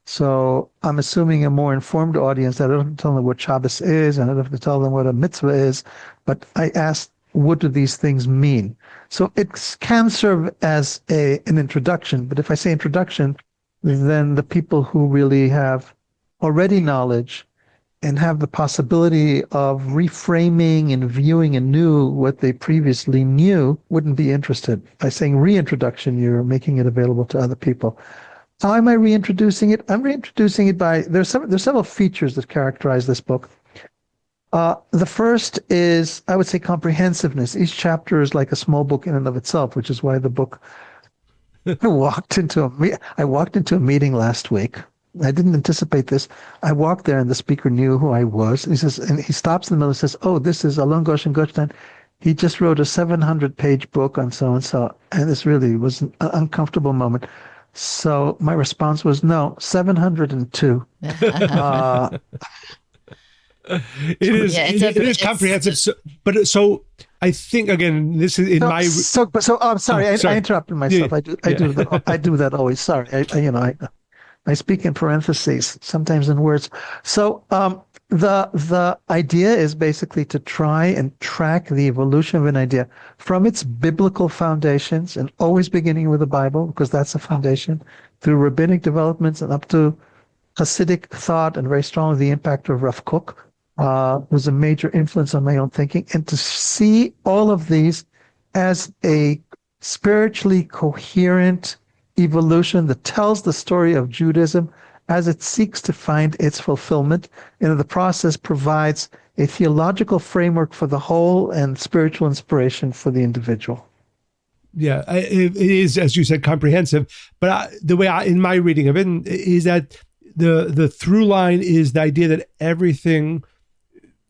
So I'm assuming a more informed audience that I don't have to tell them what Shabbos is, and I don't have to tell them what a mitzvah is, but I ask, what do these things mean? So it can serve as an introduction, but if I say introduction, then the people who really have already knowledge and have the possibility of reframing and viewing anew what they previously knew wouldn't be interested. By saying reintroduction, you're making it available to other people. How am I reintroducing it? I'm reintroducing it by, there's several features that characterize this book. The first is, I would say, comprehensiveness. Each chapter is like a small book in and of itself, which is why the book, I walked into a meeting last week. I didn't anticipate this. I walked there and the speaker knew who I was. He says, and he stops in the middle and says, "Oh, this is Alon Goshen-Gottstein. He just wrote a 700-page book on so-and-so." And this really was an uncomfortable moment. So my response was, no, 702. It is comprehensive. So I think, again, this is in my. I'm sorry. I interrupted myself. Yeah. I do that always. Sorry. I speak in parentheses, sometimes in words. So the idea is basically to try and track the evolution of an idea from its biblical foundations, and always beginning with the Bible, because that's the foundation, through rabbinic developments and up to Hasidic thought, and very strongly the impact of Rav Kook was a major influence on my own thinking, and to see all of these as a spiritually coherent evolution that tells the story of Judaism as it seeks to find its fulfillment, and in the process provides a theological framework for the whole and spiritual inspiration for the individual. Yeah, it is, as you said, comprehensive. But the way in my reading of it is that the through line is the idea that everything,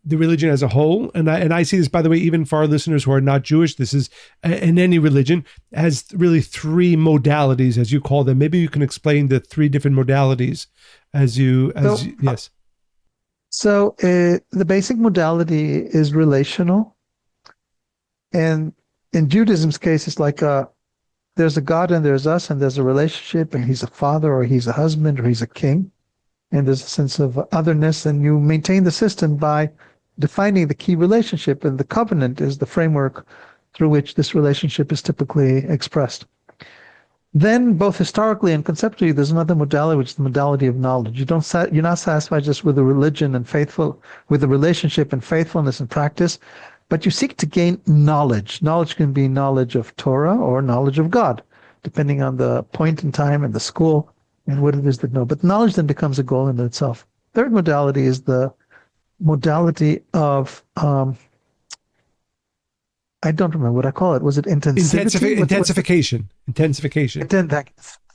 the religion as a whole, and I see this, by the way, even for our listeners who are not Jewish, this is in any religion, has really three modalities, as you call them. Maybe you can explain the three different modalities yes. So the basic modality is relational. And in Judaism's case, it's like there's a God and there's us, and there's a relationship, and he's a father or he's a husband or he's a king. And there's a sense of otherness, and you maintain the system by defining the key relationship, and the covenant is the framework through which this relationship is typically expressed. Then, both historically and conceptually, there's another modality, which is the modality of knowledge. You're not satisfied just with the religion with the relationship and faithfulness and practice, but you seek to gain knowledge. Knowledge can be knowledge of Torah or knowledge of God, depending on the point in time and the school and what it is that know. But knowledge then becomes a goal in itself. Third modality is the modality of I don't remember what I call it. Was it intensivity? Intensification.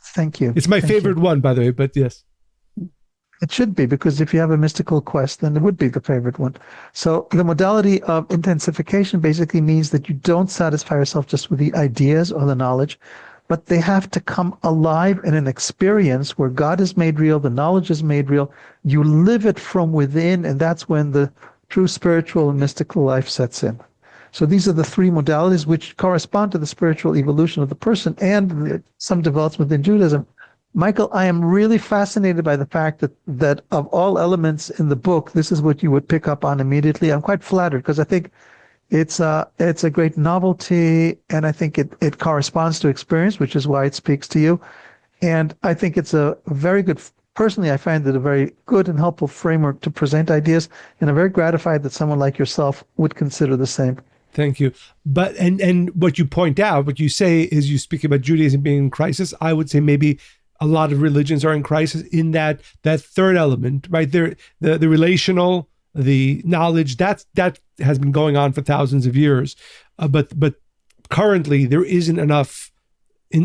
Thank you. It's my favorite one, by the way, but yes. It should be, because if you have a mystical quest, then it would be the favorite one. So the modality of intensification basically means that you don't satisfy yourself just with the ideas or the knowledge, but they have to come alive in an experience where God is made real, the knowledge is made real. You live it from within, and that's when the true spiritual and mystical life sets in. So these are the three modalities which correspond to the spiritual evolution of the person and some developments within Judaism. Michael, I am really fascinated by the fact that of all elements in the book, this is what you would pick up on immediately. I'm quite flattered, because I think it's a great novelty, and I think it corresponds to experience, which is why it speaks to you. And I think it's a very good, personally, I find it a very good and helpful framework to present ideas, and I'm very gratified that someone like yourself would consider the same. Thank you. But and what you point out, what you say is, you speak about Judaism being in crisis. I would say maybe a lot of religions are in crisis in that third element, right there, the relational, the knowledge, that has been going on for thousands of years. But currently there isn't enough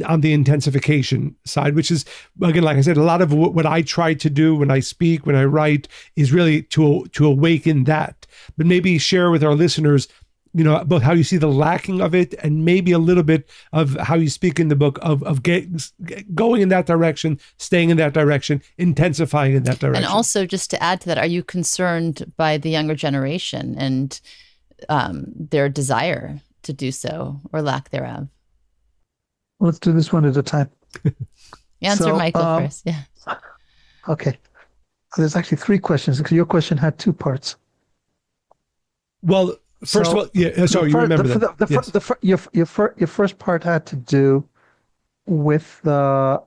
on the intensification side, which is, again, like I said, a lot of what I try to do when I speak, when I write, is really to awaken that. But maybe share with our listeners, both how you see the lacking of it, and maybe a little bit of how you speak in the book of going in that direction, staying in that direction, intensifying in that direction. And also, just to add to that, are you concerned by the younger generation and their desire to do so, or lack thereof? Let's do this one at a time. Answer Michael first. Yeah. Okay. There's actually 3 questions because your question had 2 parts. Well, first of all, yeah. Sorry, you remember that. Your first part had to do with the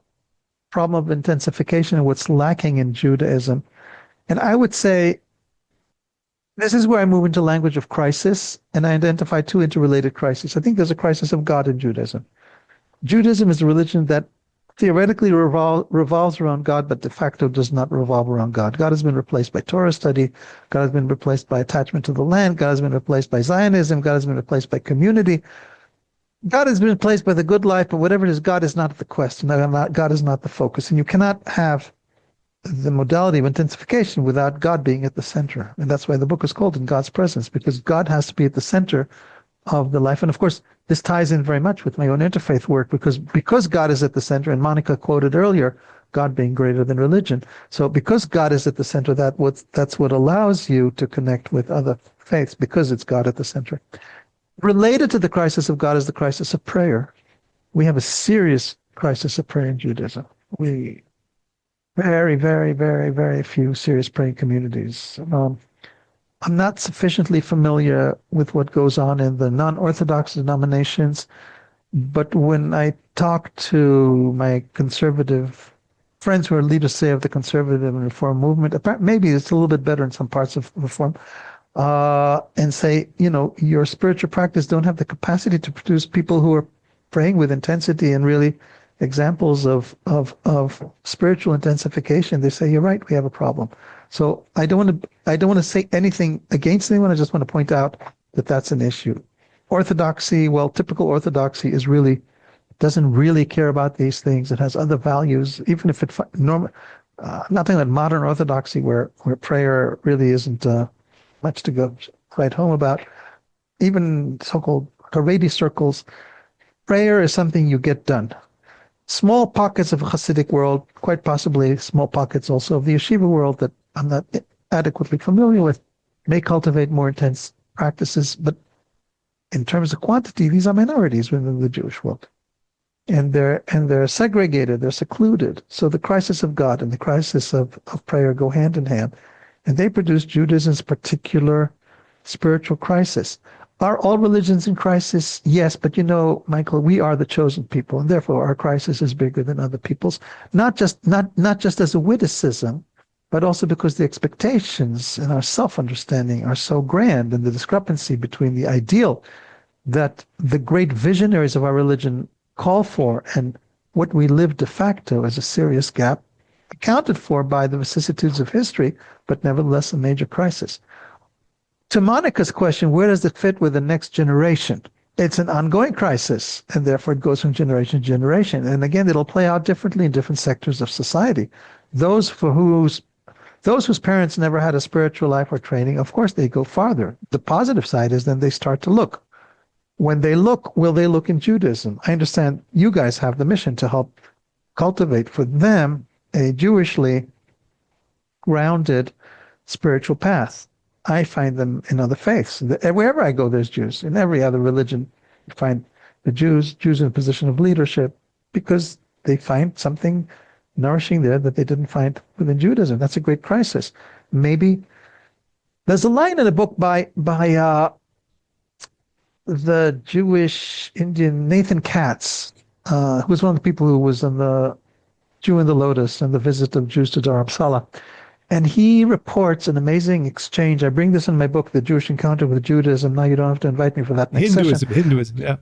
problem of intensification and what's lacking in Judaism, and I would say this is where I move into language of crisis, and I identify 2 interrelated crises. I think there's a crisis of God in Judaism. Judaism is a religion that theoretically revolves around God, but de facto does not revolve around God. God has been replaced by Torah study. God has been replaced by attachment to the land. God has been replaced by Zionism. God has been replaced by community. God has been replaced by the good life, but whatever it is, God is not the question. God is not the focus. And you cannot have the modality of intensification without God being at the center. And that's why the book is called In God's Presence, because God has to be at the center of the life. And of course, this ties in very much with my own interfaith work, because God is at the center, and Monica quoted earlier, God being greater than religion. So because God is at the center, that's what allows you to connect with other faiths, because it's God at the center. Related to the crisis of God is the crisis of prayer. We have a serious crisis of prayer in Judaism. We very, very, very, very few serious praying communities. I'm not sufficiently familiar with what goes on in the non-Orthodox denominations, but when I talk to my conservative friends who are leaders, say, of the conservative and reform movement, maybe it's a little bit better in some parts of reform, and say, your spiritual practice don't have the capacity to produce people who are praying with intensity and really examples of spiritual intensification. They say, you're right, we have a problem. So I don't want to say anything against anyone. I just want to point out that that's an issue. Orthodoxy, typical Orthodoxy doesn't really care about these things. It has other values, even if nothing like modern Orthodoxy, where prayer really isn't much to go right home about. Even so-called Haredi circles, prayer is something you get done. Small pockets of a Hasidic world, quite possibly small pockets also of the yeshiva world that I'm not adequately familiar with, may cultivate more intense practices, but in terms of quantity, these are minorities within the Jewish world. And they're segregated, they're secluded. So the crisis of God and the crisis of prayer go hand in hand. And they produce Judaism's particular spiritual crisis. Are all religions in crisis? Yes, but Michael, we are the chosen people, and therefore our crisis is bigger than other people's. Not just as a witticism, but also because the expectations and our self-understanding are so grand, and the discrepancy between the ideal that the great visionaries of our religion call for and what we live de facto is a serious gap, accounted for by the vicissitudes of history, but nevertheless a major crisis. To Monica's question, where does it fit with the next generation? It's an ongoing crisis, and therefore it goes from generation to generation. And again, it'll play out differently in different sectors of society. Those whose parents never had a spiritual life or training, of course, they go farther. The positive side is then they start to look. When they look, will they look in Judaism? I understand you guys have the mission to help cultivate for them a Jewishly grounded spiritual path. I find them in other faiths. Wherever I go, there's Jews. In every other religion, you find the Jews in a position of leadership because they find something nourishing there that they didn't find within Judaism. That's a great crisis. Maybe there's a line in a book by the Jewish Indian Nathan Katz, who was one of the people who was on the Jew in the Lotus and the visit of Jews to Dharamsala. And he reports an amazing exchange. I bring this in my book, The Jewish Encounter with Judaism. Now you don't have to invite me for that next session. Hinduism, yeah.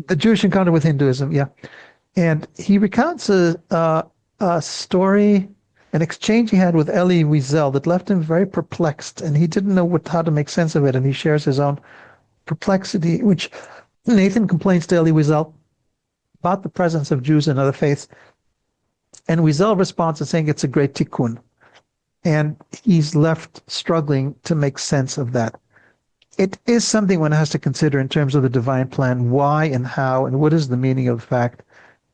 The Jewish Encounter with Hinduism, yeah. And he recounts a story, an exchange he had with Elie Wiesel that left him very perplexed, and he didn't know how to make sense of it. And he shares his own perplexity, which Nathan complains to Eli Wiesel about the presence of Jews in other faiths, and Wiesel responds to saying it's a great tikkun. And he's left struggling to make sense of that. It is something one has to consider in terms of the divine plan, why and how, and what is the meaning of the fact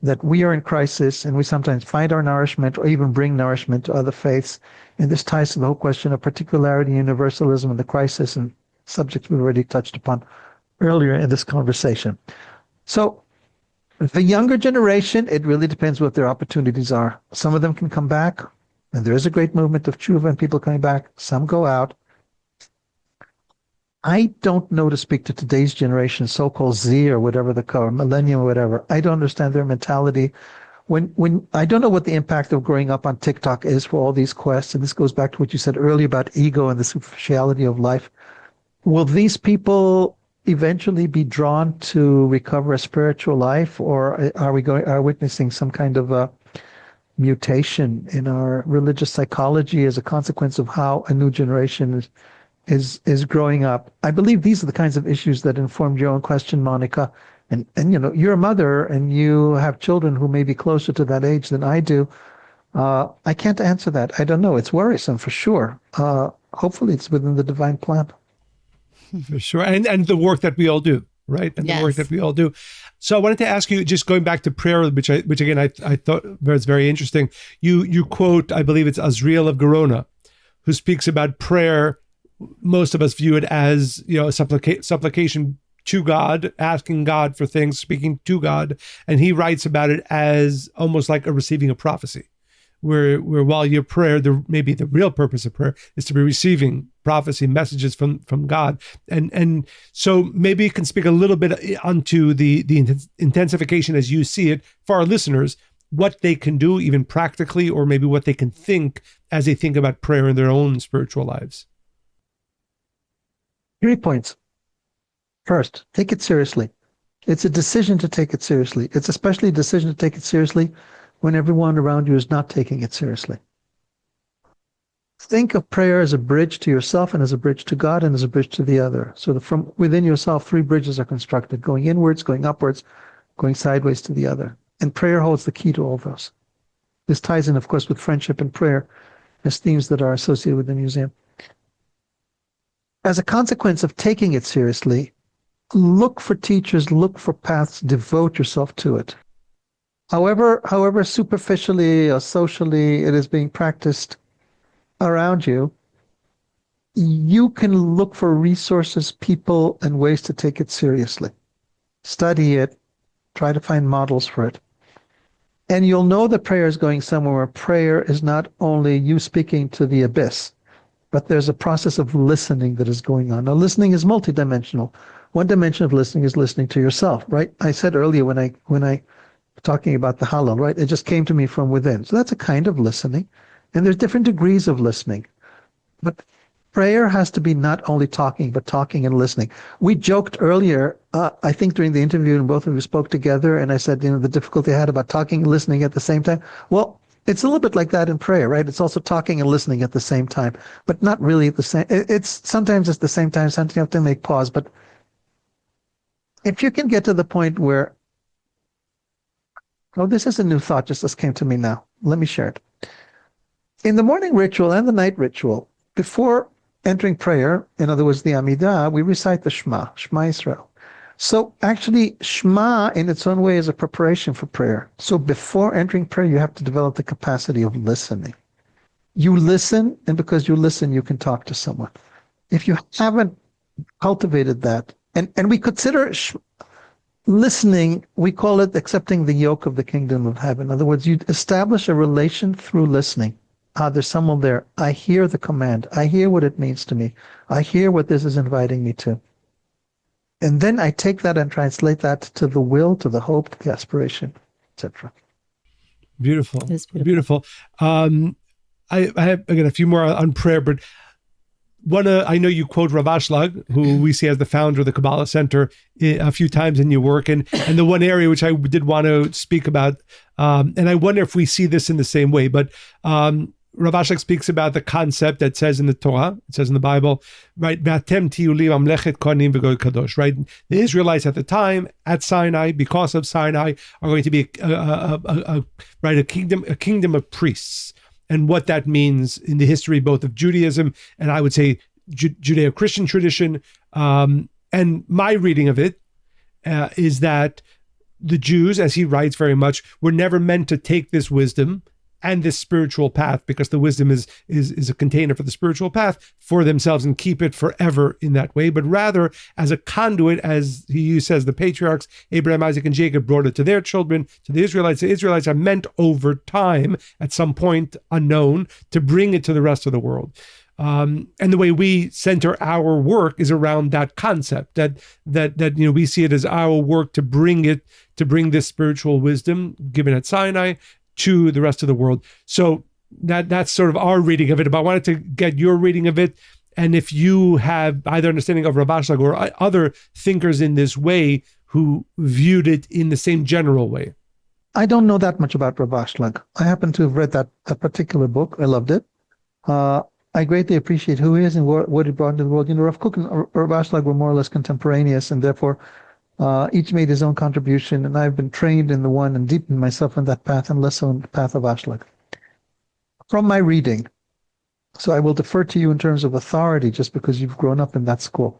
that we are in crisis and we sometimes find our nourishment or even bring nourishment to other faiths. And this ties to the whole question of particularity, universalism, and the crisis, and subjects we've already touched upon earlier in this conversation. So the younger generation, it really depends what their opportunities are. Some of them can come back, and there is a great movement of tshuva and people coming back. Some go out. I don't know to speak to today's generation, so-called Z or whatever the call, millennium or whatever. I don't understand their mentality. When I don't know what the impact of growing up on TikTok is for all these quests, and this goes back to what you said earlier about ego and the superficiality of life. Will these people eventually be drawn to recover a spiritual life, or are witnessing some kind of a mutation in our religious psychology as a consequence of how a new generation is growing up? I believe these are the kinds of issues that informed your own question, Monica. And you're a mother and you have children who may be closer to that age than I do. I can't answer that. I don't know. It's worrisome for sure. Hopefully it's within the divine plan. For sure. And the work that we all do, right? And yes. The work that we all do. So I wanted to ask you, just going back to prayer, which again, I thought was very interesting. You quote, I believe it's Azriel of Gerona, who speaks about prayer. Most of us view it as, a supplication to God, asking God for things, speaking to God. And he writes about it as almost like receiving a prophecy, where while your prayer, maybe the real purpose of prayer is to be receiving prophecy, messages from God. And so maybe you can speak a little bit onto the intensification as you see it for our listeners, what they can do even practically, or maybe what they can think as they think about prayer in their own spiritual lives. 3 points. First, take it seriously. It's a decision to take it seriously. It's especially a decision to take it seriously when everyone around you is not taking it seriously. Think of prayer as a bridge to yourself and as a bridge to God and as a bridge to the other. So from within yourself, 3 bridges are constructed, going inwards, going upwards, going sideways to the other. And prayer holds the key to all those. This ties in, of course, with friendship and prayer as themes that are associated with the museum. As a consequence of taking it seriously, look for teachers, look for paths, devote yourself to it. However superficially or socially it is being practiced around you, you can look for resources, people, and ways to take it seriously. Study it, try to find models for it. And you'll know that prayer is going somewhere where prayer is not only you speaking to the abyss, but there's a process of listening that is going on. Now, listening is multidimensional. One dimension of listening is listening to yourself, right? I said earlier when I talking about the Hallel, right? It just came to me from within. So that's a kind of listening. And there's different degrees of listening. But prayer has to be not only talking, but talking and listening. We joked earlier, I think during the interview, and both of you spoke together, and I said, the difficulty I had about talking and listening at the same time. Well, it's a little bit like that in prayer, right? It's also talking and listening at the same time, but not really at the same. Sometimes it's the same time, sometimes you have to make pause. But if you can get to the point where, this is a new thought, just came to me now. Let me share it. In the morning ritual and the night ritual, before entering prayer, in other words, the Amidah, we recite the Shema Yisrael. So actually, Shema in its own way is a preparation for prayer. So before entering prayer, you have to develop the capacity of listening. You listen, and because you listen, you can talk to someone. If you haven't cultivated that, and we consider listening, we call it accepting the yoke of the kingdom of heaven. In other words, you establish a relation through listening. There's someone there. I hear the command. I hear what it means to me. I hear what this is inviting me to. And then I take that and translate that to the will, to the hope, to the aspiration, etc. Beautiful. Beautiful. I have again a few more on prayer, but I know you quote Rav Ashlag, who we see as the founder of the Kabbalah Center, a few times in your work, and the one area which I did want to speak about, and I wonder if we see this in the same way, but Rav Ashlag speaks about the concept that says in the Torah, it says in the Bible, right? V'atem tiyu li mamlechet kohanim v'goy kadosh, right? The Israelites at the time at Sinai, because of Sinai, are going to be a kingdom of priests, and what that means in the history both of Judaism and I would say Judeo-Christian tradition. And my reading of it is that the Jews, as he writes very much, were never meant to take this wisdom and this spiritual path, because the wisdom is a container for the spiritual path, for themselves and keep it forever in that way, but rather as a conduit, as he says, the patriarchs, Abraham, Isaac, and Jacob brought it to their children, to the Israelites. The Israelites are meant over time, at some point unknown, to bring it to the rest of the world. And the way we center our work is around that concept that we see it as our work to bring this spiritual wisdom given at Sinai to the rest of the world. So that's sort of our reading of it. But I wanted to get your reading of it, and if you have either understanding of Rav Ashlag or other thinkers in this way who viewed it in the same general way. I don't know that much about Rav Ashlag. I happen to have read that particular book. I loved it. I greatly appreciate who he is and what he brought into the world. Rav Kook and Rav Ashlag were more or less contemporaneous, and therefore each made his own contribution, and I've been trained in the one and deepened myself in that path and less so in the path of Ashlag. From my reading, so I will defer to you in terms of authority just because you've grown up in that school.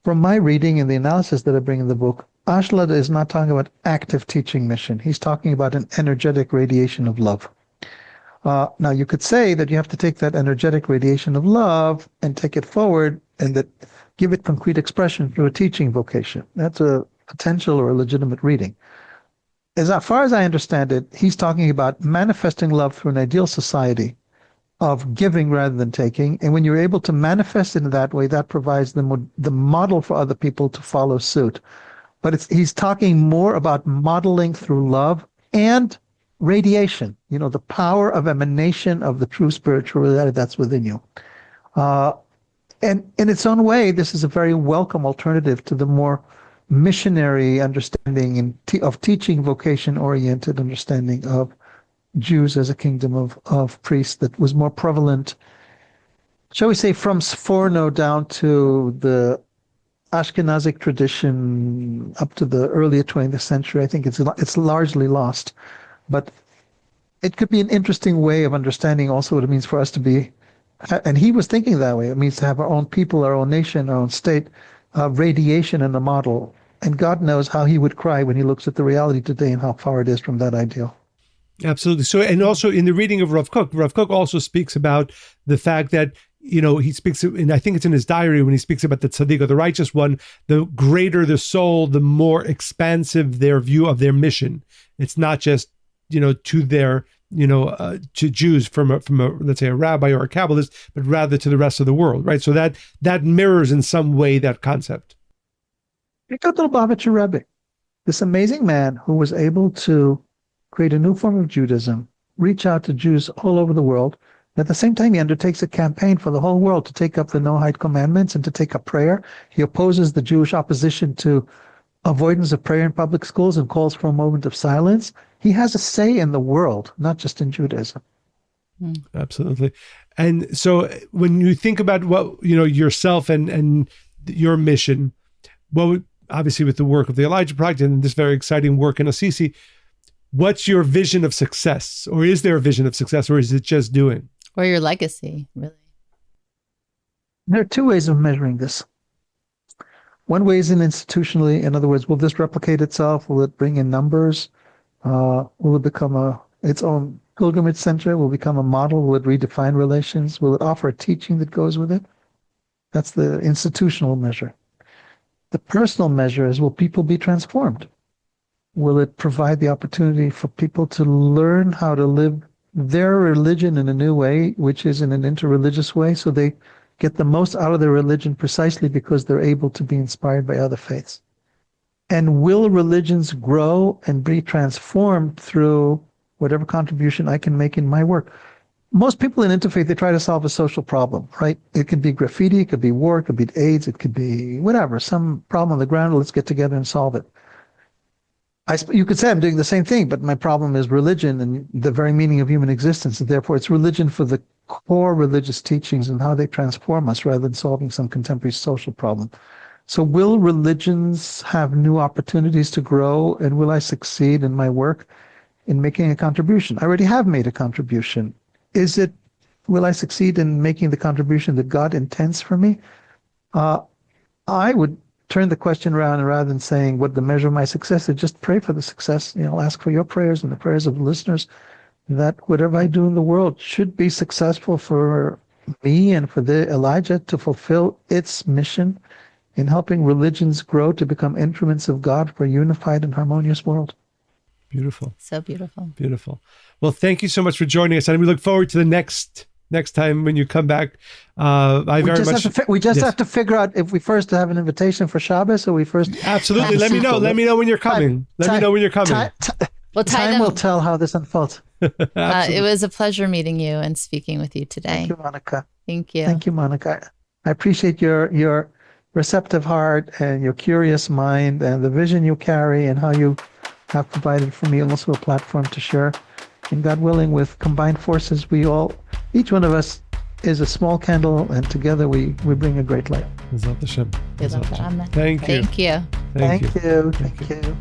From my reading and the analysis that I bring in the book, Ashlag is not talking about active teaching mission. He's talking about an energetic radiation of love. Now, you could say that you have to take that energetic radiation of love and take it forward and that give it concrete expression through a teaching vocation. That's a potential or a legitimate reading. As far as I understand it, he's talking about manifesting love through an ideal society of giving rather than taking. And when you're able to manifest it in that way, that provides the model for other people to follow suit. But he's talking more about modeling through love and radiation, the power of emanation of the true spirituality that's within you. And in its own way, this is a very welcome alternative to the more missionary understanding of teaching vocation-oriented understanding of Jews as a kingdom of priests that was more prevalent, shall we say, from Sforno down to the Ashkenazic tradition up to the earlier 20th century. I think it's largely lost. But it could be an interesting way of understanding also what it means for us to be, and he was thinking that way. It means to have our own people, our own nation, our own state, radiation in the model. And God knows how he would cry when he looks at the reality today and how far it is from that ideal. Absolutely. So, and also in the reading of Rav Kook also speaks about the fact that, he speaks, and I think it's in his diary when he speaks about the tzaddik or the righteous one, the greater the soul, the more expansive their view of their mission. It's not just, to their, to Jews from a, let's say, a rabbi or a Kabbalist, but rather to the rest of the world, right? So that mirrors in some way that concept. Pick up the Lubavitcher Rebbe, this amazing man who was able to create a new form of Judaism, reach out to Jews all over the world. At the same time, he undertakes a campaign for the whole world to take up the Noahide commandments and to take up prayer. He opposes the Jewish opposition to avoidance of prayer in public schools and calls for a moment of silence. He has a say in the world, not just in Judaism. Absolutely. And so when you think about what, yourself and your mission, obviously with the work of the Elijah Project and this very exciting work in Assisi, what's your vision of success? Or is there a vision of success, or is it just doing? Or your legacy, really? There are two ways of measuring this. One way is institutionally. In other words, will this replicate itself? Will it bring in numbers? Will it become its own pilgrimage center? Will it become a model? Will it redefine relations? Will it offer a teaching that goes with it? That's the institutional measure. The personal measure is, will people be transformed? Will it provide the opportunity for people to learn how to live their religion in a new way, which is in an interreligious way, so they get the most out of their religion precisely because they're able to be inspired by other faiths? And will religions grow and be transformed through whatever contribution I can make in my work? Most people in interfaith, they try to solve a social problem, right? It could be graffiti, it could be war, it could be AIDS, it could be whatever, some problem on the ground, let's get together and solve it. You could say I'm doing the same thing, but my problem is religion and the very meaning of human existence. And therefore, it's religion for the core religious teachings and how they transform us rather than solving some contemporary social problem. So will religions have new opportunities to grow, and will I succeed in my work in making a contribution? I already have made a contribution. Will I succeed in making the contribution that God intends for me? I would turn the question around, and rather than saying what the measure of my success is, just pray for the success. Ask for your prayers and the prayers of the listeners that whatever I do in the world should be successful for me and for the Elijah to fulfill its mission in helping religions grow to become instruments of God for a unified and harmonious world. Beautiful. So beautiful. Beautiful. Well, thank you so much for joining us. And we look forward to the next time when you come back. We just have to figure out if we first have an invitation for Shabbos, or we first... Absolutely. Let me know. Let me know when you're coming. Time will tell how this unfolds. It was a pleasure meeting you and speaking with you today. Thank you, Monica. Thank you. Thank you, Monica. I appreciate your receptive heart and your curious mind and the vision you carry, and how you have provided for me also a platform to share. And God willing, with combined forces, each one of us is a small candle, and together we bring a great light. Thank you. Thank you. Thank you.